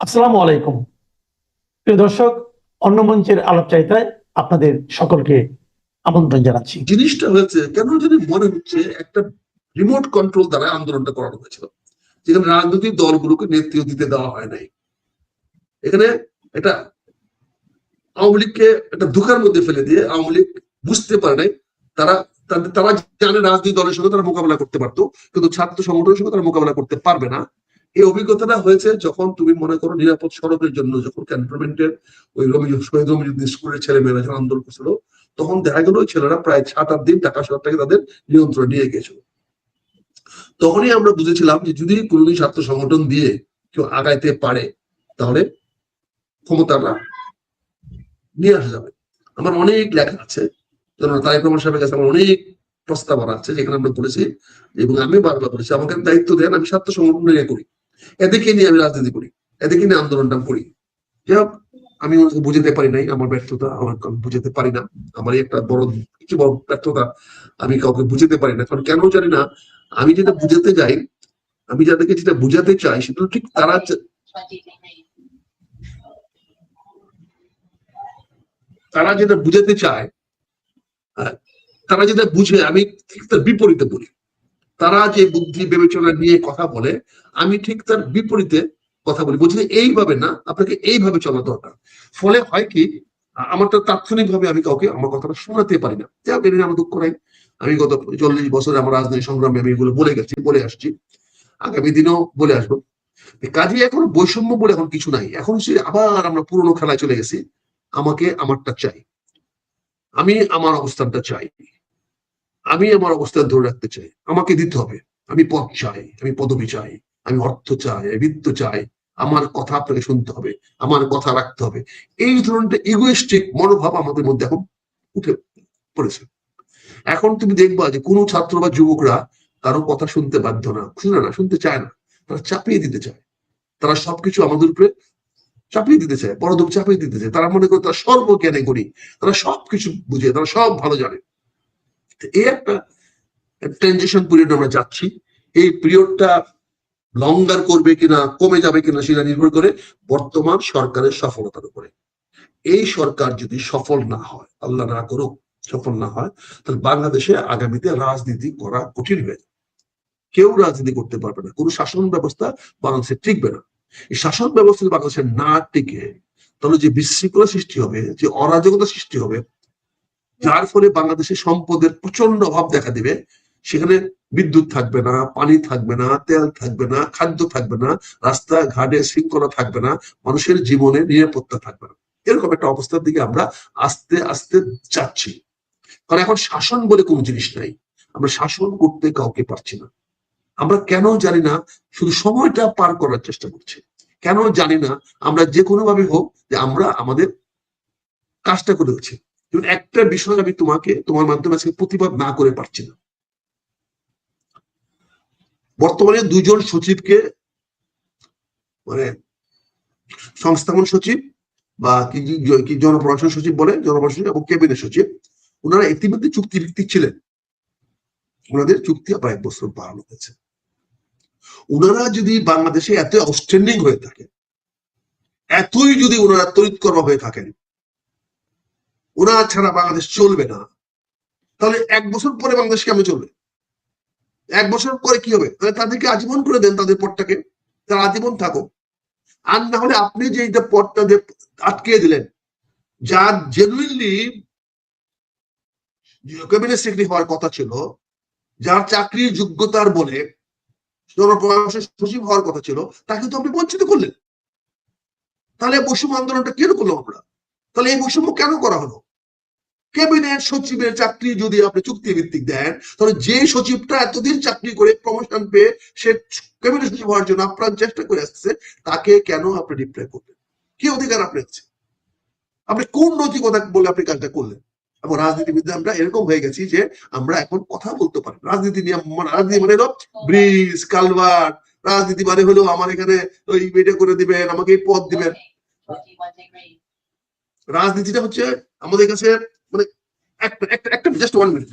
আসসালামু আলাইকুম। প্রিয় দর্শক, অন্য মঞ্চের আলাপচারিতায় আপনাদের সকলকে আমন্ত্রণ জানাচ্ছি। জিনিসটা হয়েছে কেন জানি মনে হচ্ছে একটা রিমোট কন্ট্রোল দ্বারা আন্দোলনটা করানো হয়েছিল, যেখানে রাজনৈতিক দলগুলোকে নেতৃত্ব দিতে দেওয়া হয় নাই। এখানে এটা আওয়ামী লীগকে একটা ধোঁকার মধ্যে ফেলে দিয়ে আওয়ামী লীগ বুঝতে পারে নাই তারা তারা জানে রাজনৈতিক দলের সঙ্গে তারা মোকাবেলা করতে পারতো, কিন্তু ছাত্র সংগঠনের সঙ্গে তারা মোকাবেলা করতে পারবে না। এই অভিজ্ঞতাটা হয়েছে যখন তুমি মনে করো নিরাপদ সড়কের জন্য যখন ক্যান্টনমেন্টের ওই শহীদ রমিজুদ্দিন স্কুলের ছেলেমেয়েরা যখন আন্দোলন করছিল, তখন দেখা গেল ওই ছেলেরা প্রায় 7-8 দিন ঢাকা শহরটাকে তাদের নিয়ন্ত্রণে নিয়ে গিয়েছিল। তখনই আমরা বুঝেছিলাম যে যদি কোনোদিন ছাত্র সংগঠন দিয়ে কেউ আগাইতে পারে তাহলে ক্ষমতাটা নিয়ে আসা যাবে। আমার অনেক লেখা আছে, তারেক রহমান সাহেবের কাছে আমার অনেক প্রস্তাবনা আছে যেখানে আমরা বলেছি, এবং আমি বারবার বলেছি আমাকে দায়িত্ব দেন, আমি ছাত্র সংগঠন নিয়ে করি, এদেরকে নিয়ে আমি রাজনীতি করি, এদেরকে নিয়ে আন্দোলনটা করি। যাই হোক, আমি বুঝাতে পারি নাই, আমার ব্যর্থতা, আমার বুঝাতে পারি না, আমারই একটা কিছু বড় ব্যর্থতা, আমি কাউকে বুঝাতে পারি না। কারণ কেন জানি না, আমি যেটা বুঝাতে যাই, আমি যাদেরকে যেটা বুঝাতে চাই সেটা ঠিক তারা যেটা বুঝাতে চায়, তারা যেটা বুঝে আমি ঠিক তার বিপরীতে বলি। তারা যে বুদ্ধি বিবেচনা নিয়ে কথা বলে আমি ঠিক তার বিপরীতে কথা বলি, বলছি এইভাবে না, আপনাকে এইভাবে চলা দরকার। ফলে হয় কি, আমার তো তাৎক্ষণিক ভাবে আমি কাউকে আমার কথাটা শোনাতে পারি না, যা মেনে আমার দুঃখ নাই। আমি গত 40 বছরে আমার রাজনৈতিক সংগ্রামে আমি এগুলো বলে গেছি, বলে আসছি, আগামী দিনেও বলে আসবো। কাজে এখন বৈষম্য বলে এখন কিছু নাই, এখন সে আবার আমরা পুরোনো খেলায় চলে গেছি। আমাকে আমারটা চাই, আমি আমার অবস্থানটা চাই, আমি আমার অবস্থান ধরে রাখতে চাই, আমাকে দিতে হবে। আমি পদ চাই, আমি পদবি চাই, আমি অর্থ চাই, আমি বৃত্ত চাই, আমার কথা আপনাকে শুনতে হবে, আমার কথা রাখতে হবে। এই ধরনের ইগোইস্টিক মনোভাব আমাদের মধ্যে এখন উঠে পড়েছে। এখন তুমি দেখবা যে কোনো ছাত্র বা যুবকরা কারো কথা শুনতে বাধ্য না, শুনে না, শুনতে চায় না, তারা চাপিয়ে দিতে চায়। তারা সবকিছু আমাদের উপরে চাপিয়ে দিতে চায়, পরদম চাপিয়ে দিতে চায়। তারা মনে করে তারা সর্বজ্ঞানে করি, তারা সবকিছু বুঝে, তারা সব ভালো জানে। এই একটা ট্রানজিশন পিরিয়ড আমরা যাচ্ছি। এই পিরিয়ডটা লঙ্গার করবে কিনা, কমে যাবে কিনা, সেটা নির্ভর করে বর্তমান সরকারের সফলতার উপরে। এই সরকার যদি সফল না হয়, আল্লাহ না করুক সফল না হয়, তাহলে বাংলাদেশে আগামীতে রাজনীতি করা কঠিন হয়ে যাবে। কেউ রাজনীতি করতে পারবে না, কোনো শাসন ব্যবস্থা বাংলাদেশে টিকবে না। এই শাসন ব্যবস্থা বাংলাদেশে না টিকে, তাহলে যে বিশৃঙ্খলা সৃষ্টি হবে, যে অরাজকতা সৃষ্টি হবে, যার ফলে বাংলাদেশে সম্পদের প্রচন্ড অভাব দেখা দিবে। সেখানে বিদ্যুৎ থাকবে না, পানি থাকবে না, তেল থাকবে না, খাদ্য থাকবে না, রাস্তাঘাটে শৃঙ্খলা থাকবে না, মানুষের জীবনে নিরাপত্তা থাকবে না। এরকম একটা অবস্থার দিকে আমরা আস্তে আস্তে যাচ্ছি। কারণ এখন শাসন বলে কোনো জিনিস নাই, আমরা শাসন করতে কাউকে পারছি না। আমরা কেন জানি না শুধু সময়টা পার করার চেষ্টা করছি, কেন জানি না আমরা যে কোনো ভাবে হোক যে আমরা আমাদের কাজটা করে হচ্ছে। একটা বিষয় আমি তোমার মাধ্যমে আজকে প্রতিবাদ না করে পারছি না। বর্তমানে 2 জন সচিবকে, মানে সংস্থাপন সচিব বা কি জনপ্রশাসন সচিব বলে, জনপ্রশাসন এবং ক্যাবিনেট সচিব, ওনারা ইতিমধ্যে চুক্তিভিত্তিক ছিলেন। ওনাদের চুক্তি আবার 1 বছর বাড়ানো হয়েছে। ওনারা যদি বাংলাদেশে এত আউটস্ট্যান্ডিং হয়ে থাকে, এতই যদি ওনারা তড়িৎকর্মা হয়ে থাকেন, ওনারা ছাড়া বাংলাদেশ চলবে না, তাহলে 1 বছর পরে বাংলাদেশ কেমন চলবে? 1 বছর পরে কি হবে? তাহলে তাদেরকে আজীবন করে দেন, তাদের পদটাকে, তারা আজীবন থাকো। আর না হলে আপনি যে এটা পদটা আটকে দিলেন, যার জেনুইনলি ক্যাবিনেট সেক্রেটারি হওয়ার কথা ছিল, যার চাকরির যোগ্যতার বলে জনপ্রশাসন সচিব হওয়ার কথা ছিল, তাকে তো আপনি বঞ্চিত করলেন। তাহলে বৈষম্য আন্দোলনটা কেন করলাম আমরা? তাহলে এই বৈষম্য কেন করা হলো? ক্যাবিনেট সচিবের চাকরি যদি আপনি চুক্তি ভিত্তিক দেন, তাহলে যে সচিবটা এতদিন চাকরি করে প্রমোশন পেয়ে সে ক্যাবিনেট সচিব হওয়ার জন্য আপ্রাণ চেষ্টা করে আসছে, তাকে কেন আপনি ডিপ্লয় করবেন? কি অধিকার আপনি আছে? আপনি কোন নৈতিকতা বলে আপনি কাজটা করলেন? এবং রাজনীতিবিদ আমরা এরকম হয়ে গেছি যে আমরা এখন কথা বলতে পারি। রাজনীতি নিয়ে, রাজনীতি মানে হলো ব্রিজ কালভার্ট, রাজনীতি মানে হলো আমার এখানে ওই এটা করে দিবেন, আমাকে এই পদ দিবেন। রাজনীতিটা হচ্ছে আমাদের কাছে মানে একটা জাস্ট 1 মিনিট।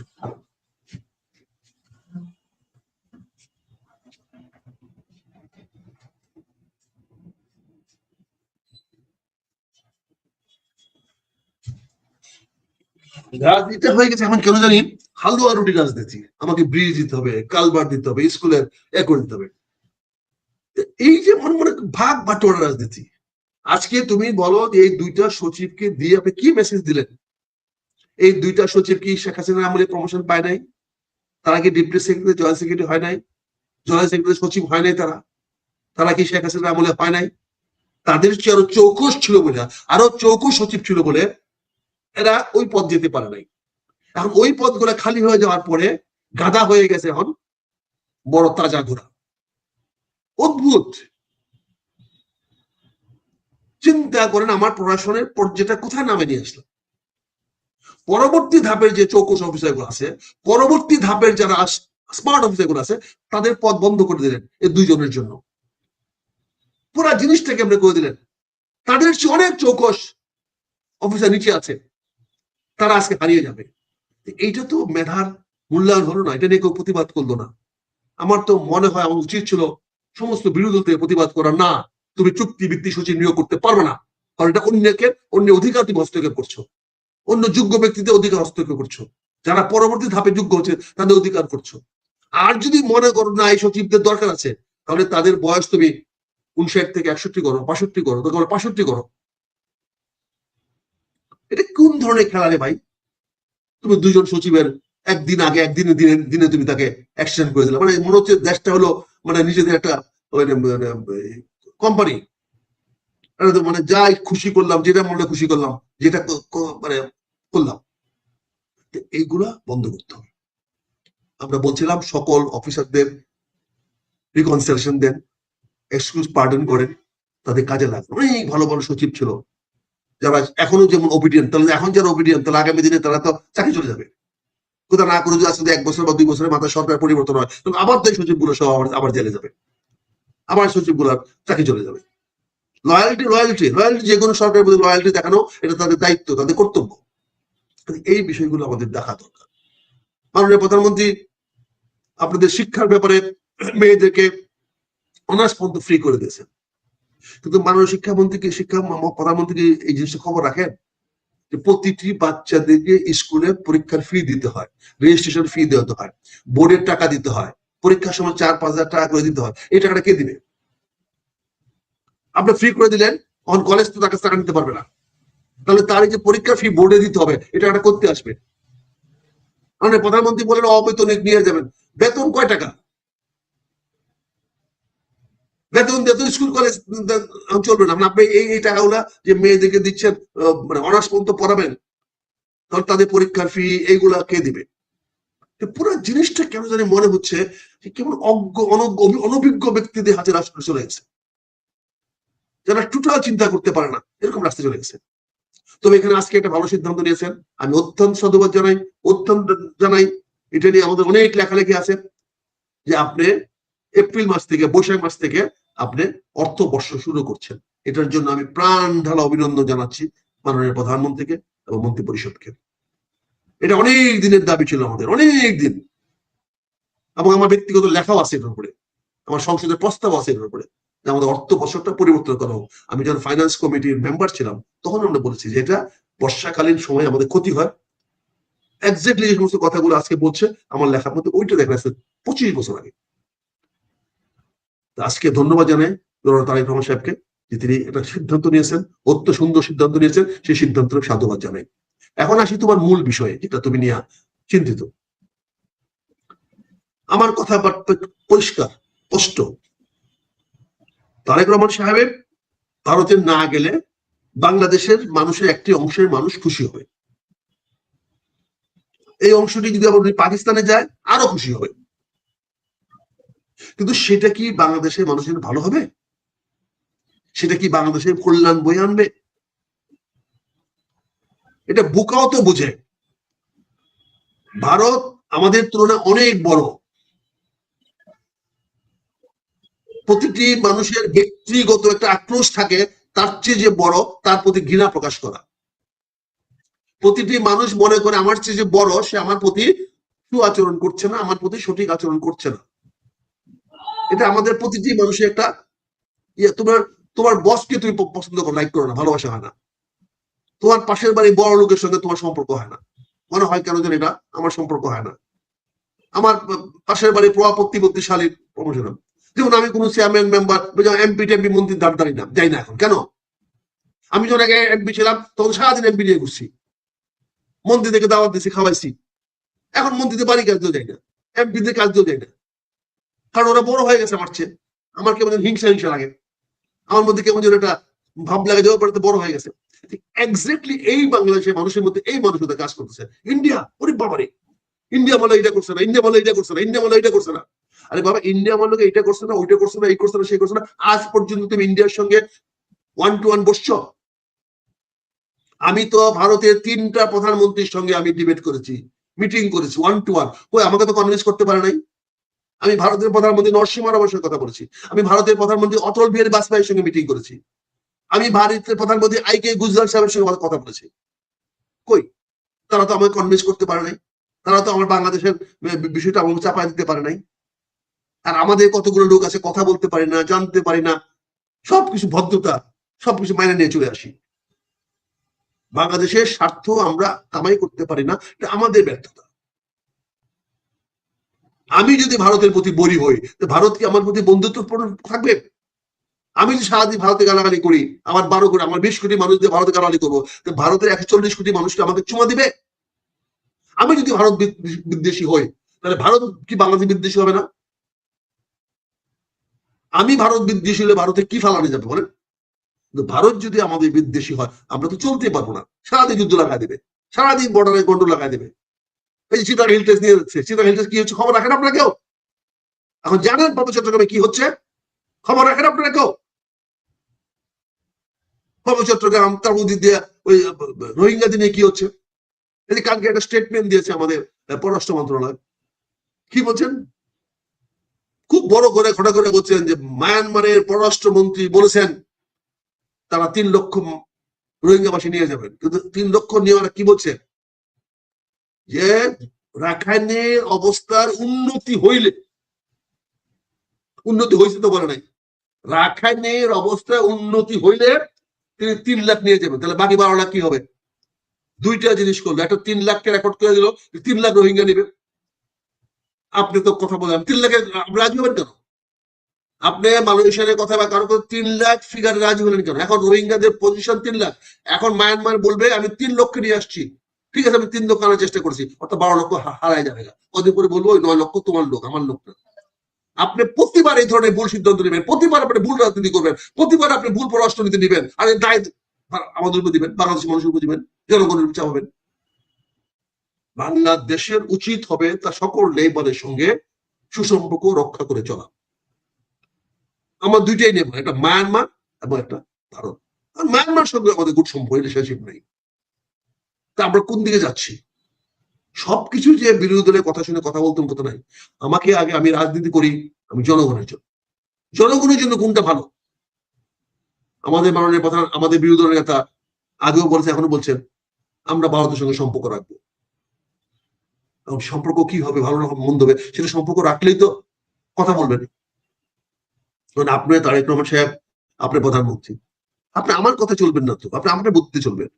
রাজনীতিটা হয়ে গেছে এখন কেন জানি হালুয়া রুটি রাজনীতি, আমাকে ব্রিজ দিতে হবে, কালবার দিতে হবে, স্কুলের করে দিতে হবে। এই যে মনে মনে ভাগ বাটোয়ারা রাজনীতি। আজকে তুমি বলো যে এই দুইটা সচিবকে দিয়ে আপনি কি মেসেজ দিলেন? এই দুইটা সচিব কি শেখ হাসিনার আমলে প্রমোশন পায় নাই? তারা কি ডিপ্টি সেক্রেটারি, জয়েন্ট সেক্রেটারি হয় নাই? জয়েন্ট সেক্রেটারি সচিব হয় নাই? তারা কি শেখ হাসিনার আমলে পায় নাই? তাদের চেয়ে আরো চৌকস ছিল বলে, আরো চৌকস সচিব ছিল বলে এরা ওই পদ যেতে পারে নাই। এখন ওই পদগুলো খালি হয়ে যাওয়ার পরে গাদা হয়ে গেছে এখন বড় তাজা ঘোড়া। অদ্ভুত। চিন্তা করেন আমার প্রশাসনের পর্যায়টা কোথায় নামে নিয়ে আসলো। পরবর্তী ধাপের যে চৌকস অফিসার গুলো আছে, পরবর্তী ধাপের যারা স্মার্ট অফিসার গুলো আছে, তাদের পদ বন্ধ করে দিলেন এই দুইজনের জন্য। পুরা জিনিসটাকে আপনি করে দিলেন। তাদের চেয়ে অনেক চৌকস অফিসার নিচে আছে, তারা আজকে হারিয়ে যাবে। এইটা তো মেধার মূল্যায়ন হলো না, এটা নিয়ে কেউ প্রতিবাদ করলো না। আমার তো মনে হয় আমার উচিত ছিল সমস্ত বিরোধী দল থেকে প্রতিবাদ করা, না তুমি চুক্তিভিত্তিক সচিব নিয়োগ করতে পারবে না, কারণ এটা অন্য অধিকার তুমি হস্তক্ষেপ করছো, অন্য যোগ্য ব্যক্তিদের অধিকার হস্তক্ষেপ করছো, যারা পরবর্তী ধাপে যোগ্য হচ্ছে তাদের অধিকার করছো। আর যদি মনে করো না এই সচিবদের দরকার আছে, তাহলে তাদের বয়স তুমি 59 থেকে 61 করো, 62 করো, তোমরা 65 করো। এটা কোন ধরনের খেলা রে ভাই? তুমি দুজন সচিবের একদিন আগে একদিনে দিনে দিনে তুমি তাকে এক্সটেন্ড করে দিলে, মানে মনে হচ্ছে দেশটা হলো মানে নিজেদের একটা কোম্পানি। মানে যাই খুশি করলাম, যেটা মনে খুশি করলাম, যেটা মানে করলাম। এইগুলা বন্ধ করতে হবে। আমরা বলছিলাম সকল অফিসারদের রিকনসিলেশন দেন, এক্সকিউজ পার্ডন করেন, তাদের কাজে লাগবে। অনেক ভালো ভালো সচিব ছিল যারা এখনো যেমন ওবিডিয়েন্ট, তাহলে এখন যারা ওবিডিয়েন্ট তাহলে আগামী দিনে তারা তো চাকরি চলে যাবে। কোথাও না করে যদি আসলে 1 বছর বা 2 বছরের মাথায় সরকার পরিবর্তন হয়, তখন আবার তো এই সচিবগুলো সব আবার জেলে যাবে, আবার সচিবগুলোর চাকরি চলে যাবে। লয়ালিটি লয়ালিটি লয়ালিটি, যে কোনো সরকারের প্রতি লয়ালিটি দেখানো এটা তাদের দায়িত্ব, তাদের কর্তব্য। এই বিষয়গুলো আমাদের দেখা দরকার। মাননীয় প্রধানমন্ত্রী আপনাদের শিক্ষার ব্যাপারে মেয়েদেরকে অনার্স পর্যন্ত ফ্রি করে দিয়েছেন, কিন্তু মাননীয় প্রধানমন্ত্রী এই জিনিসটা খবর রাখেন যে প্রতিটি বাচ্চাদেরকে স্কুলে পরীক্ষার ফি দিতে হয়, রেজিস্ট্রেশন ফি দিতে হয়, বোর্ডের টাকা দিতে হয়, পরীক্ষার সময় 4-5 হাজার টাকা করে দিতে হয়। এই টাকাটা কে দিবে? আপনি ফ্রি করে দিলেন, অন কলেজ তো তার কাছে টাকা নিতে পারবে না, তাহলে তার যে পরীক্ষার ফি বোর্ডে দিতে হবে, এটা একটা করতে আসবে। মানে প্রধানমন্ত্রী বলেন অবেতনিক নিয়ে যাবেন, বেতন কয় টাকা? বেতন দিয়ে তো স্কুল কলেজ চলবে না। আপনি এই টাকাগুলা যে মেয়েদেরকে দিচ্ছেন, মানে অনার্স পর্যন্ত পড়াবেন, তাহলে তাদের পরীক্ষার ফি এইগুলা কে দিবে? পুরো জিনিসটা কেন জানি মনে হচ্ছে কেমন অনভিজ্ঞ ব্যক্তিদের হাতে রাষ্ট্র চলে গেছে, যারা টোটাল চিন্তা করতে পারে না, এরকম রাস্তা চলে গেছে। তবে এখানে আজকে একটা ভালো সিদ্ধান্ত নিয়েছেন, আমি অত্যন্ত সাধুবাদ জানাই। এটা নিয়ে আমাদের অনেক লেখালেখি আছে যে আপনি এপ্রিল মাস থেকে, বৈশাখ মাস থেকে আপনি অর্থবর্ষ শুরু করছেন। এটার জন্য আমি প্রাণ ঢালা অভিনন্দন জানাচ্ছি মাননীয় প্রধানমন্ত্রীকে এবং মন্ত্রী পরিষদকে। এটা অনেক দিনের দাবি ছিল আমাদের, অনেক দিন, এবং আমার ব্যক্তিগত লেখাও আছে এটার উপরে, আমার সংসদের প্রস্তাব আছে এটার উপরে, যে আমাদের অর্থ বছরটা পরিবর্তন করা হোক। আমি যখন ফাইন্যান্স কমিটির মেম্বার ছিলাম তখন আমরা বলেছি যে এটা বর্ষাকালীন সময় আমাদের ক্ষতি হয়। এক্স্যাক্টলি যে সমস্ত কথাগুলো আজকে বলছে আমার লেখার মধ্যে, ওইটা দেখা যাচ্ছে 25 বছর আগে। আজকে ধন্যবাদ জানাই তারেক রহমান সাহেবকে যে তিনি একটা সিদ্ধান্ত নিয়েছেন, অত্যন্ত সুন্দর সিদ্ধান্ত নিয়েছেন, সেই সিদ্ধান্তের সাধুবাদ জানাই। এখন আসি তোমার মূল বিষয়ে, যেটা তুমি নিয়ে চিন্তিত। আমার কথা পরিষ্কার স্পষ্ট, তারেক রহমান সাহেবের ভারতে না গেলে বাংলাদেশের মানুষের একটি অংশের মানুষ খুশি হবে, এই অংশটি যদি আবার পাকিস্তানে যায় আরো খুশি হবে। কিন্তু সেটা কি বাংলাদেশের মানুষের ভালো হবে? সেটা কি বাংলাদেশের কল্যাণ বয়ে আনবে? এটা বোকাও তো বুঝে। ভারত আমাদের তুলনায় অনেক বড়, প্রতিটি মানুষের ব্যক্তিগত একটা আক্রোশ থাকে তার চেয়ে যে বড় তার প্রতি ঘৃণা প্রকাশ করা। প্রতিটি মানুষ মনে করে আমার চেয়ে যে বড় সে আমার প্রতি আচরণ করছে না, আমার প্রতি সঠিক আচরণ করছে না। এটা আমাদের প্রতিটি মানুষের একটা তোমার বসকে তুমি পছন্দ করো, লাইক করো না, ভালোবাসা হয় না। তোমার পাশের বাড়ি বড় লোকের সঙ্গে তোমার সম্পর্ক হয় না, মনে হয় কেন যেন এটা আমার সম্পর্ক হয় না। আমার পাশের বাড়ি প্রতিপত্তিশালীর প্রমোশন, যেমন আমি কোনো চেয়ারম্যান মেম্বার এমপি টেমপি মন্ত্রীর দাঁড় দাঁড়ি না, যাই না এখন। কেন? আমি যখন আগে এমপি ছিলাম তখন সারাদিন এমপি নিয়ে ঘুরছি, মন্ত্রী থেকে দাওয়াত দিছি, খাওয়াইছি। এখন মন্ত্রীদের বাড়ি কাজ দিয়েও যাই না, এমপিদের কাজ দিয়েও যাই না, কারণ ওরা বড় হয়ে গেছে আমার চেয়ে। আমার কেমন হিংসা হিংসা লাগে, আমার মধ্যে কেমন যেন একটা ভাব লাগে যে ওর বাড়িতে বড় হয়ে গেছে। এক্স্যাক্টলি এই বাংলাদেশের মানুষের মধ্যে এই মানুষদের কাজ করতেছে। ইন্ডিয়া, ওরে বাবারে, ইন্ডিয়া বলে এটা করছে না, ইন্ডিয়া বলে এটা করছে না, ইন্ডিয়া বলে এটা করছে না। আরে বাবা, ইন্ডিয়া বলে এটা করছে না, ওইটা করছে না, এই করছে না, সেই করছে না। আজ পর্যন্ত তুমি ইন্ডিয়ার সঙ্গে 1 to 1 বসছো? আমি তো ভারতের 3টা প্রধানমন্ত্রীর সঙ্গে আমি ডিবেট করেছি, মিটিং করেছি 1 to 1। কই আমাকে তো কনভিন্স করতে পারে নাই। আমি ভারতের প্রধানমন্ত্রী নরসিংহ রাওয়ের সঙ্গে কথা বলেছি, আমি ভারতের প্রধানমন্ত্রী অটল বিহারী বাজপেয়ীর সঙ্গে মিটিং করেছি, আমি ভারতের প্রধানমন্ত্রী আইকে গুজরাল সাহেবের সঙ্গে কথা বলেছি। কই তারা তো আমাকে কনভিন্স করতে পারে নাই, তারা তো আমার বাংলাদেশের বিষয়টা আমাকে চাপায় দিতে পারে নাই। আর আমাদের কতগুলো লোক আছে কথা বলতে পারি না, জানতে পারি না, সবকিছু ভদ্রতা সবকিছু মাইনে নিয়ে চলে আসি। বাংলাদেশের স্বার্থ আমরা কামাই করতে পারি না, এটা আমাদের ব্যর্থতা। আমি যদি ভারতের প্রতি বলি হই, তো ভারত কি আমার প্রতি বন্ধুত্বপূর্ণ থাকবে? আমি যদি সারাদিন ভারতে গালাগালি করি, আমার 12 কোটি, আমার 20 কোটি মানুষ দিয়ে ভারতে গালাগালি করবো, তো ভারতের 140 কোটি মানুষকে আমাকে চুমা দিবে? আমি যদি ভারত বিদ্বেষী হই, তাহলে ভারত কি বাংলাদেশ বিদ্বেষী হবে না? আমি ভারত বিদ্বেষী হলে ভারতে কি ফালানো যাবে বলেন? ভারত যদি আমাদের বিদ্বেষী হয়, আমরা তো চলতে পারবো না। সারাদিন যুদ্ধ লাগাই দেবে, সারাদিন বর্ডারে গন্ডল লাগাই দেবে। এই যে চিটাগাং হিল টেস্ট নিয়ে যাচ্ছে, চিটাগাং হিল টেস্ট কি হচ্ছে খবর রাখেন আপনারা কেউ? এখন জানেন পার্বত্য চট্টগ্রামে কি হচ্ছে? খবর রাখেন আপনারা কেউ? পার্বত্য চট্টগ্রাম, তার মধ্যে দিয়ে ওই রোহিঙ্গাদের নিয়ে কি হচ্ছে? এই যে কালকে একটা স্টেটমেন্ট দিয়েছে আমাদের পররাষ্ট্র মন্ত্রণালয়, কি বলছেন? খুব বড় করে ঘটা করে বলছেন যে মায়ানমারের পররাষ্ট্রমন্ত্রী বলেছেন তারা 3 লক্ষ রোহিঙ্গাবাসী নিয়ে যাবেন। কিন্তু 3 লক্ষ নিয়ে ওরা কি বলছে? যে রাখাইনের অবস্থার উন্নতি হইলে, উন্নতি হয়েছে তো বলে নাই, রাখাইনের অবস্থা উন্নতি হইলে তিনি 3 লাখ নিয়ে যাবেন। তাহলে বাকি 12 লাখ কি হবে? দুইটা জিনিস করলো, একটা 3 লাখকে রেকর্ড করে দিল, 3 লাখ রোহিঙ্গা নেবে। আপনি তো কথা বলেন 3 লাখে রাজি হবেন কেন? আপনি মালয়েশিয়ার কথা বা কারো 3 লাখ ফিগারে রাজি হলেন কেন? এখন রোহিঙ্গাদের পজিশন 3 লাখ, এখন মায়ানমার বলবে আমি 3 লক্ষ নিয়ে আসছি, ঠিক আছে আমি 3 লক্ষ আনার চেষ্টা করছি, অর্থাৎ 12 লক্ষ হারাই যাবে। কদিন পরে বলবো ওই 9 লক্ষ তোমার লোক, আমার লোক না। আপনি প্রতিবার এই ধরনের ভুল সিদ্ধান্ত নেবেন, প্রতিবার আপনি ভুল রাজনীতি করবেন, প্রতিবার আপনি ভুল পররাষ্ট্রনীতি নেবেন, আর এই দায় আমাদের উপর দিবেন, বাংলাদেশের মানুষের উপর দিবেন, জনগণের উপর চাপাবেন। বাংলাদেশের উচিত হবে তার সকল লেবারের সঙ্গে সুসম্পর্ক রক্ষা করে চলা। আমার দুইটাই নেব, একটা মায়ানমার এবং একটা ভারত। আর মায়ানমার সঙ্গে আমাদের গুড সম্পর্ক, রিলেশনশিপ নেই। তা আমরা কোন দিকে যাচ্ছি? সবকিছু যে বিরোধী দলের কথা শুনে কথা বলতে কথা নাই। আমাকে আগে, আমি রাজনীতি করি আমি জনগণের জন্য, জনগণের জন্য কোনটা ভালো। আমাদের মাননীয় প্রধান, আমাদের বিরোধী দলের নেতা আগেও বলছে, এখনো বলছেন আমরা ভারতের সঙ্গে সম্পর্ক রাখবো। এবং সম্পর্ক কি হবে, ভালো না মন্দ হবে, সেটা সম্পর্ক রাখলেই তো কথা বলবেন। আপনি তারেক রহমান সাহেব, আপনি প্রধানমন্ত্রী, আপনি আমার কথা চলবেন না তো, আপনি আপনার বুদ্ধিতে চলবেন।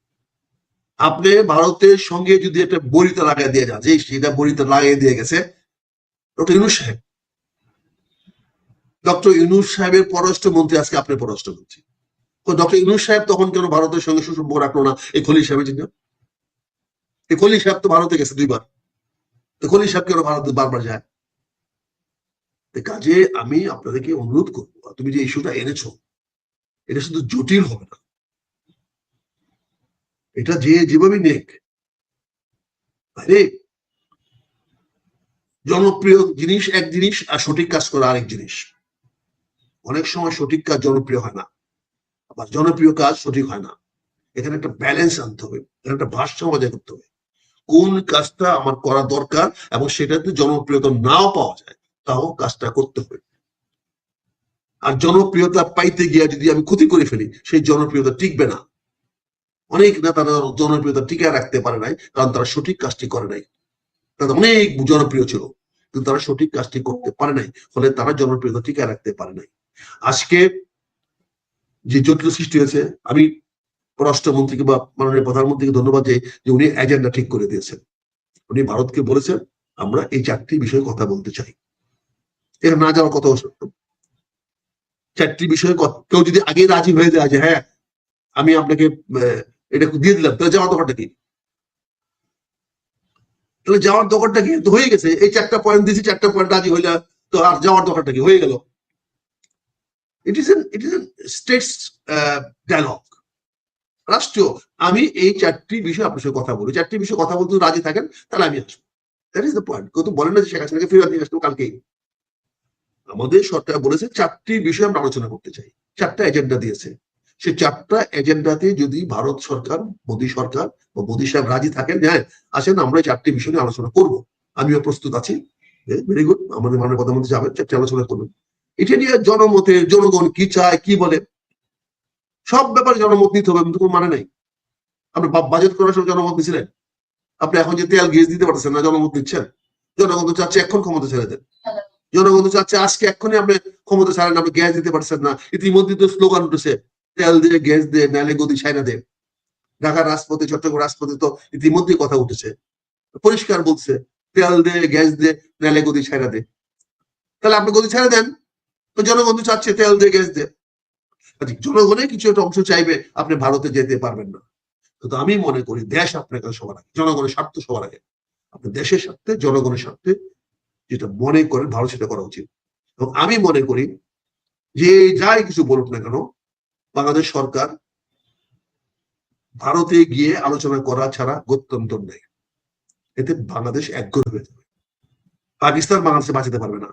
আপনি ভারতের সঙ্গে যদি একটা বড়িতে লাগাই দিয়ে যান, যে সেটা বড়িতে লাগিয়ে দিয়ে গেছে ডক্টর ইউনূস সাহেব, ডক্টর ইউনূস সাহেবের পররাষ্ট্রমন্ত্রী আজকে আপনার পররাষ্ট্রমন্ত্রী। ডক্টর ইউনূস সাহেব তখন কেন ভারতের সঙ্গে সুসম্পর্ক রাখলো না এই খলিল সাহেবের জন্য? এই খলিল সাহেব তো ভারতে গেছে 2 বার, খলিল সাহেব কেন ভারতে বারবার যায়? কাজে আমি আপনাদেরকে অনুরোধ করবো, তুমি যে ইস্যুটা এনেছো এটা শুধু জটিল হবে না, এটা যে যেভাবে নেক, আরে জনপ্রিয় জিনিস এক জিনিস, আর সঠিক কাজ করা আরেক জিনিস। অনেক সময় সঠিক কাজ জনপ্রিয় হয় না, আবার জনপ্রিয় কাজ সঠিক হয় না। এখানে একটা ব্যালেন্স আনতে হবে, এখানে একটা ভারসাম্য বজায় করতে হবে। কোন কাজটা আমার করা দরকার এবং সেটাতে জনপ্রিয়তা নাও পাওয়া যায়, তাও কাজটা করতে হবে। আর জনপ্রিয়তা পাইতে গিয়ে যদি আমি ক্ষতি করে ফেলি, সেই জনপ্রিয়তা টিকবে না। অনেক নেতারা জনপ্রিয়তা টিকে রাখতে পারে নাই, কারণ তারা সঠিক কাজটি করে নাই। তারা অনেক জনপ্রিয় ছিল, কিন্তু তারা সঠিক কাজটি করতে পারে নাই, ফলে তারা জনপ্রিয়তা টিকে রাখতে পারে নাই। আজকে যে জটিল সৃষ্টি হয়েছে, আমি পররাষ্ট্রমন্ত্রীকে বা মাননীয় প্রধানমন্ত্রীকে ধন্যবাদ যে উনি এজেন্ডা ঠিক করে দিয়েছেন। উনি ভারতকে বলেছেন আমরা এই 4টি বিষয়ে কথা বলতে চাই। এখানে না যাওয়ার কথা সত্য। 4টি বিষয়ে কেউ যদি আগে রাজি হয়ে যায় যে হ্যাঁ আমি আপনাকে এটা দিয়ে দিলাম, তাহলে যাওয়ার দরকারটা কি? তাহলে যাওয়ার দরকারটা কি? তো হয়ে গেছে, এই 4টা পয়েন্ট দিয়েছি, 4টা পয়েন্ট রাজি হইলে তো আর যাওয়ার দরকারটা কি? হয়ে গেল। It is an states dialogue, রাষ্ট্রীয়। আমি এই 4টি বিষয়ে আপনার সঙ্গে কথা বলি, 4টি বিষয়ে কথা বলতে রাজি থাকেন তাহলে আমি আসবো। That is the point. কেউ তো বলেন না যে শেখ হাসিনাকে ফেরত নিয়ে আসবো কালকেই। আমাদের সরকার বলেছে 4টি বিষয়ে আমরা আলোচনা করতে চাই, 4টা এজেন্ডা দিয়েছে। সেই 4টা এজেন্ডাতে যদি ভারত সরকার, মোদী সরকার বা মোদী সাহেব রাজি থাকেন, হ্যাঁ আসেন আমরা এই 4টি বিষয় নিয়ে আলোচনা করবো, আমিও প্রস্তুত আছি, ভেরি গুড, আমাদের মাননীয় প্রধানমন্ত্রী যাবেন, 4টি আলোচনা করবেন। এটা নিয়ে জনমতের, জনগণ কি চায় কি বলে সব ব্যাপারে জনমত নিতে হবে, কোনো মানে নাই। আপনি বাজেট করার সময় জনমত দিয়েছিলেন? আপনি এখন যে তেল গ্যাস দিতে পারছেন না, জনমত দিচ্ছেন? জনগণ তো চাচ্ছে এখন ক্ষমতা ছেড়ে দেন, জনগণ তো চাচ্ছে আজকে এক্ষুনি আপনি ক্ষমতা ছাড়েন, আপনি গ্যাস দিতে পারছেন না। ইতিমধ্যে তো স্লোগান উঠেছে তেল দিয়ে গ্যাস দিয়ে নালে গদি ছাইনা দেন। ঢাকার রাজপথে, চট্টগ্রাম রাজপথে তো ইতিমধ্যেই কথা উঠেছে, পরিষ্কার বলছে তেল দিয়ে গ্যাস দিয়ে নালে গদি ছাইনা দে। তাহলে আপনি গদি ছেড়ে দেন, তো জনগণ তো চাচ্ছে তেল দিয়ে গ্যাস দিয়ে। জনগণের কিছু একটা অংশ চাইবে, আপনি ভারতে যেতে পারবেন না। কিন্তু আমি মনে করি দেশ আপনার কাছে সবার আগে, জনগণের স্বার্থ সবার আগে। আপনি দেশের স্বার্থে, জনগণের স্বার্থে যেটা মনে করেন ভালো সেটা করা উচিত। এবং আমি মনে করি যে যাই কিছু বলুক না কেন, বাংলাদেশ সরকার ভারতে গিয়ে আলোচনা করা ছাড়া গত্যন্তর নেই। এতে বাংলাদেশ একঘরে হয়ে যাবে। পাকিস্তান বাংলাদেশে বাঁচাতে পারবে না,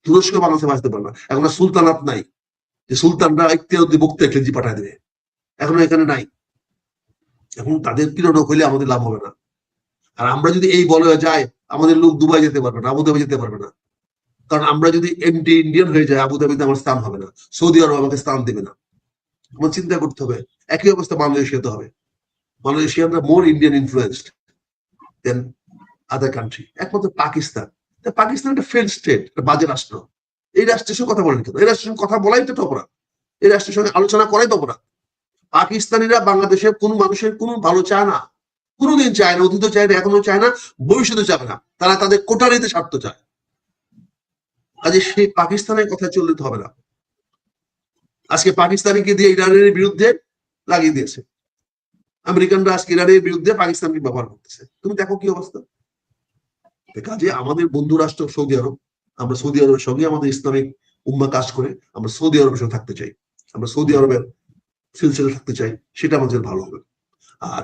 তুরস্ক বাংলাদেশে বাঁচাতে পারবে না। এখন সুলতানাত নাই যে সুলতানরা ইখতিয়ার মুক্ত খেলজি পাঠায় দেবে, এখনো এখানে নাই। এখন তাদের পীড়নক হইলে আমাদের লাভ হবে না। আর আমরা যদি এই বলে যাই, আমাদের লোক দুবাই যেতে পারবে না, আবুধাবি যেতে পারবে না। কারণ আমরা যদি এন্টি ইন্ডিয়ান হয়ে যাই, আবুধাবিতে আমার স্থান হবে না, সৌদি আরব আমাকে স্থান দেবে না। আমার চিন্তা করতে হবে। একই অবস্থা মালয়েশিয়াতে হবে। মালয়েশিয়ানরা মোর ইন্ডিয়ান ইনফ্লুয়েন্সড দেন আদার কান্ট্রি। একমাত্র পাকিস্তান, পাকিস্তান একটা ফেল স্টেট, একটা বাজে রাষ্ট্র। এই রাষ্ট্রের সঙ্গে কথা বলেন কেন? এই রাষ্ট্রের সঙ্গে কথা বলাই তো অপরাধ, এই রাষ্ট্রের সঙ্গে আলোচনা করাই তো অপরাধ। পাকিস্তানিরা বাংলাদেশের কোন মানুষের কোনো ভালো চায় না, কোনোদিন চায় না, অতীত চায় না, এখনো চায় না, ভবিষ্যতে চাবে না। তারা তাদের কোটারিতে স্বার্থ চায়। কাজে সেই পাকিস্তানের কথা চললে তো হবে না। আজকে পাকিস্তানিকে দিয়ে ইরানের বিরুদ্ধে লাগিয়ে দিয়েছে, আমেরিকানরা আজকে ইরানের বিরুদ্ধে পাকিস্তানকে ব্যবহার করতেছে। তুমি দেখো কি অবস্থা। কাজে আমাদের বন্ধু রাষ্ট্র সৌদি আরব, আমরা সৌদি আরবের সঙ্গে আমাদের ইসলামিক উম্মা কাজ করে, আমরা সৌদি আরবের সঙ্গে থাকতে চাই, আমরা সৌদি আরবের সিলসিলা থাকতে চাই, সেটা আমাদের ভালো হবে। আর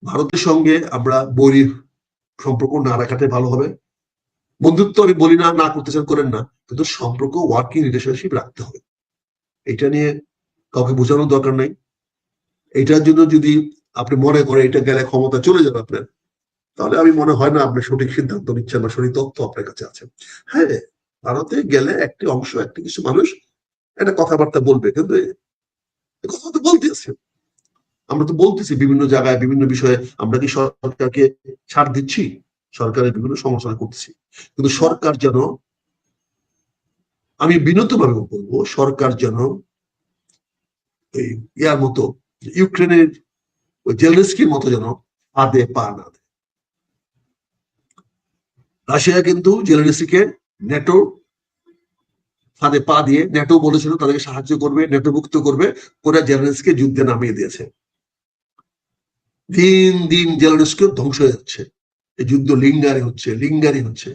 ভারতের সঙ্গে আমরা বৈরী সম্পর্ক না রাখাতে ভালো হবে। বন্ধুত্ব আমি বলি না, না করতে চান করেন না, কিন্তু সম্পর্ক ওয়ার্কিং রিলেশনশিপ রাখতে হবে। এটা নিয়ে কাউকে বোঝানোর দরকার নাই। এটার জন্য যদি আপনি মনে করেন এটা গেলে ক্ষমতা চলে যাবে আপনার, তাহলে আমি মনে হয় না আপনি সঠিক সিদ্ধান্ত নিচ্ছেন বা সঠিক তথ্য আপনার কাছে আছে। হ্যাঁ, ভারতে গেলে একটি অংশ, একটি কিছু মানুষ একটা কথাবার্তা বলবে, কিন্তু কথা তো বলতেছে, আমরা তো বলতেছি বিভিন্ন জায়গায় বিভিন্ন বিষয়ে। আমরা কি সরকারকে ছাড় দিচ্ছি? সরকারের বিভিন্ন সমালোচনা করতেছি, কিন্তু সরকার যেন, আমি বিনীতভাবে বলবো, সরকার যেন এই ইয়ার মতো, ইউক্রেনের ওই জেলেনস্কির মতো যেন ফাঁদে পা না দেয়। রাশিয়া কিন্তু জেলেনস্কিকে ন্যাটো ফাঁদে পা দিয়ে, ন্যাটো বলেছিল তাদেরকে সাহায্য করবে, ন্যাটোভুক্ত করবে, করে জেলেনস্কিকে যুদ্ধে নামিয়ে দিয়েছে। দিন দিন জেলেনস্কি ধ্বংস হয়ে যাচ্ছে, এই যুদ্ধ লিঙ্গারি হচ্ছে।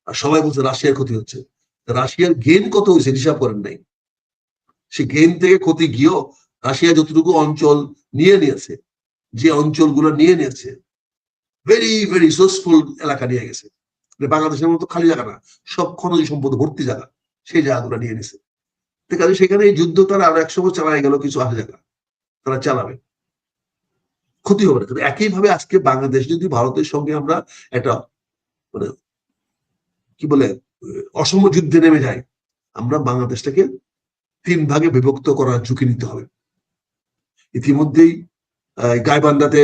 আর সবাই বলছে রাশিয়ার ক্ষতি হচ্ছে। রাশিয়ার গেইন কত হয়েছে হিসাব করেন নাই। সে গেইন থেকে ক্ষতি গিয়েও রাশিয়া যতটুকু অঞ্চল নিয়েছে, যে অঞ্চলগুলো নিয়েছে, ভেরি ভেরি রিসোর্সফুল এলাকা নিয়ে গেছে। বাংলাদেশের মতো খালি জায়গা না, সব খনিজ সম্পদ ভর্তি জায়গা, সেই জায়গাগুলো নিয়ে নিছে। ঠিক আছে, সেখানে এই যুদ্ধ তারা আরো 100 বছর চালাই গেল, কিছু আসে জায়গা তারা চালাবে, ক্ষতি হবে না। কিন্তু একইভাবে আজকে বাংলাদেশ যদি ভারতের সঙ্গে আমরা একটা মানে কি বলে অসম যুদ্ধে নেমে যাই, আমরা বাংলাদেশটাকে 3 ভাগে বিভক্ত করার ঝুঁকি নিতে হবে। ইতিমধ্যেই গাইবান্ধাতে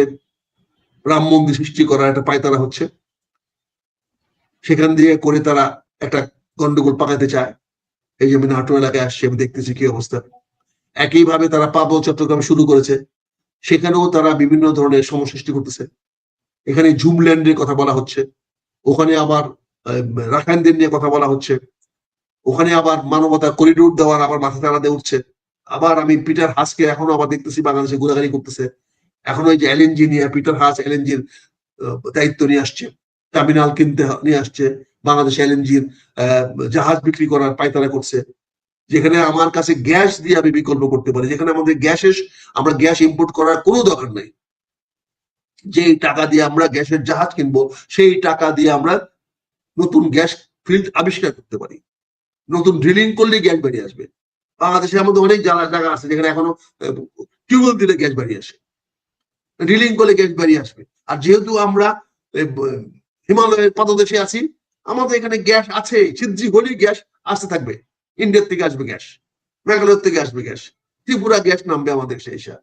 রাম মন্দির সৃষ্টি করার একটা পায়তারা হচ্ছে, সেখান দিয়ে করে তারা একটা গন্ডগোল পাকাতে চায়। এই যে আমি নাটোর এলাকায় আসছি, আমি দেখতেছি কি অবস্থা। একইভাবে তারা পাবনা চট্টগ্রামে শুরু করেছে, সেখানেও তারা বিভিন্ন ধরনের সমস্যা সৃষ্টি করতেছে। এখানে জুমল্যান্ডের কথা বলা হচ্ছে, ওখানে আবার রাখাইনদের নিয়ে কথা বলা হচ্ছে, ওখানে আবার মানবতা করিডোর দেওয়ার আবার মাথা চাড়াতে উঠছে। আবার আমি পিটার হাসকে এখনো আবার দেখতেছি বাংলাদেশে ঘোরাঘুরি করতেছে। এখন ওই যে এলএনজি নিয়ে পিটার হাস এলএনজির দায়িত্ব নিয়ে আসছে, টার্মিনাল কিনতে নিয়ে আসছে, বাংলাদেশে এলএনজির জাহাজ বিক্রি করার পায়তারা করছে, যেখানে আমার কাছে গ্যাস দিয়ে আমি বিকল্প করতে পারি, যেখানে আমাদের আমরা গ্যাস ইম্পোর্ট করার কোনো দরকার নেই। যে টাকা দিয়ে আমরা গ্যাসের জাহাজ কিনবো, সেই টাকা দিয়ে আমরা নতুন গ্যাস ফিল্ড আবিষ্কার করতে পারি। নতুন ড্রিলিং করলে গ্যাস বেরিয়ে আসবে। বাংলাদেশের মধ্যে অনেক জায়গা আছে যেখানে এখনো টিউবওয়েল দিলে গ্যাস বেরিয়ে আসে, ড্রিলিং করলে গ্যাস বেরিয়ে আসবে। আর যেহেতু আমরা হিমালয়ের পাদদেশে আছি, আমাদের এখানে গ্যাস আছে, ছিদ্রি হলেই গ্যাস আসতে থাকবে। ইন্ডিয়ার থেকে আসবে গ্যাস, মেঘালয় থেকে আসবে গ্যাস, ত্রিপুরা গ্যাস নামবে আমাদের সেই হিসাব।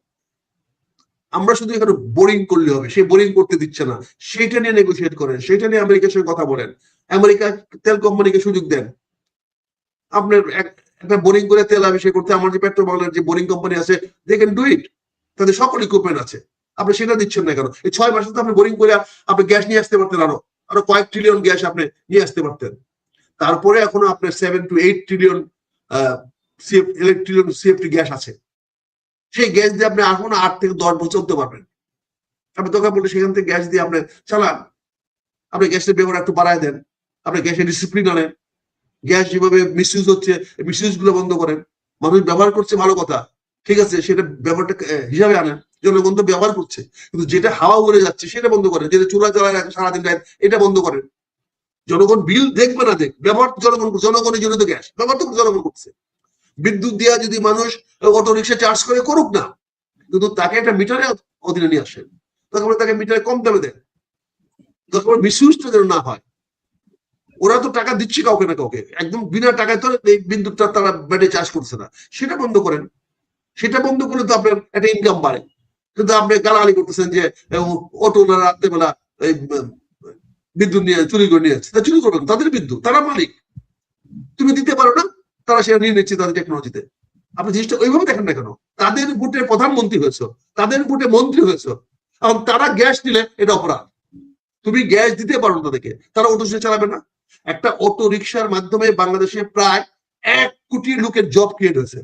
আমরা শুধু এখানে বোরিং করলে হবে, সে বোরিং করতে দিচ্ছে না, সেইটা নিয়ে নেগোসিয়েট করেন, সেইটা নিয়ে আমেরিকার সঙ্গে কথা বলেন, আমেরিকা তেল কোম্পানিকে সুযোগ দেন। আপনার একটা বোরিং করে তেল আবিষ্কার করতে আমার যে পেট্রো বাংলার যে বোরিং কোম্পানি আছে, দে ক্যান ডু ইট, তাদের সকল ইকুইপমেন্ট আছে, আপনি সেটা দিচ্ছেন না কেন? এই 6 মাসে তো আপনি বোরিং করে আপনি গ্যাস নিয়ে আসতে পারতেন, আরো কয়েক ট্রিলিয়ন গ্যাস আপনি নিয়ে আসতে পারতেন। তারপরে এখনো আপনার 7 to 8 ট্রিলিয়ন সিএফটি গ্যাস আছে, সেই গ্যাস দিয়ে আপনি এখনো 8 থেকে 10 বছর চলতে পারবেন। আপনি দরকার পড়লে সেখান থেকে গ্যাস দিয়ে আপনি চালান, আপনি গ্যাসের ব্যবহার একটু বাড়ায় দেন, আপনি গ্যাসের ডিসিপ্লিন আনেন, গ্যাস যেভাবে মিসইউজ হচ্ছে মিসইউজ গুলো বন্ধ করেন। মানুষ ব্যবহার করছে ভালো কথা, ঠিক আছে, সেটা ব্যবহারটা হিসাবে আনেন, জনগণ তো ব্যবহার করছে, কিন্তু যেটা হাওয়া উড়ে যাচ্ছে সেটা বন্ধ করেন, যেটা চুলা জ্বালায় রাখে সারাদিন রাত, এটা বন্ধ করেন। জনগণ বিল দেখবে না দেখ, ব্যবহার জনগণের জন্য তো গ্যাস ব্যবহার তো জনগণ করছে। বিদ্যুৎ দেওয়া যদি মানুষ অটো রিক্সা চার্জ করে করুক না, কিন্তু তাকে একটা মিটারে অধীনে নিয়ে আসেন, তারপরে তাকে মিটারে কম দামে দেন, তারপরে মিসইউজটা যেন না হয়। ওরা তো টাকা দিচ্ছে কাউকে না কাউকে, একদম বিনা টাকায় তো এই বিদ্যুৎটা তারা ব্যাটে চার্জ করছে না, সেটা বন্ধ করেন। সেটা বন্ধ করলে তো আপনার একটা ইনকাম বাড়ে। কিন্তু আপনি গালাগালি করতেছেন যে অটো রাত্রেবেলা এই বিদ্যুৎ নিয়ে চুরি করে নিয়ে যাচ্ছে, তা চুরি করবেন, তাদের বিদ্যুৎ, তারা মালিক, তুমি দিতে পারো না, তারা সেটা নিয়ে নিচ্ছে তাদের টেকনোলজিতে। আপনি জিনিসটা ওইভাবে দেখেন না কেন? তাদের ভোটে প্রধানমন্ত্রী হয়েছে, তাদের ভোটে মন্ত্রী হয়েছে, এবং তারা গ্যাস নিলে এটা অপরাধ। তুমি গ্যাস দিতে পারো না তাদেরকে, তারা অটো রিক্সা চালাবে না। একটা অটো রিক্সার মাধ্যমে বাংলাদেশে প্রায় 1 কোটি লোকের জব ক্রিয়েট হয়েছে।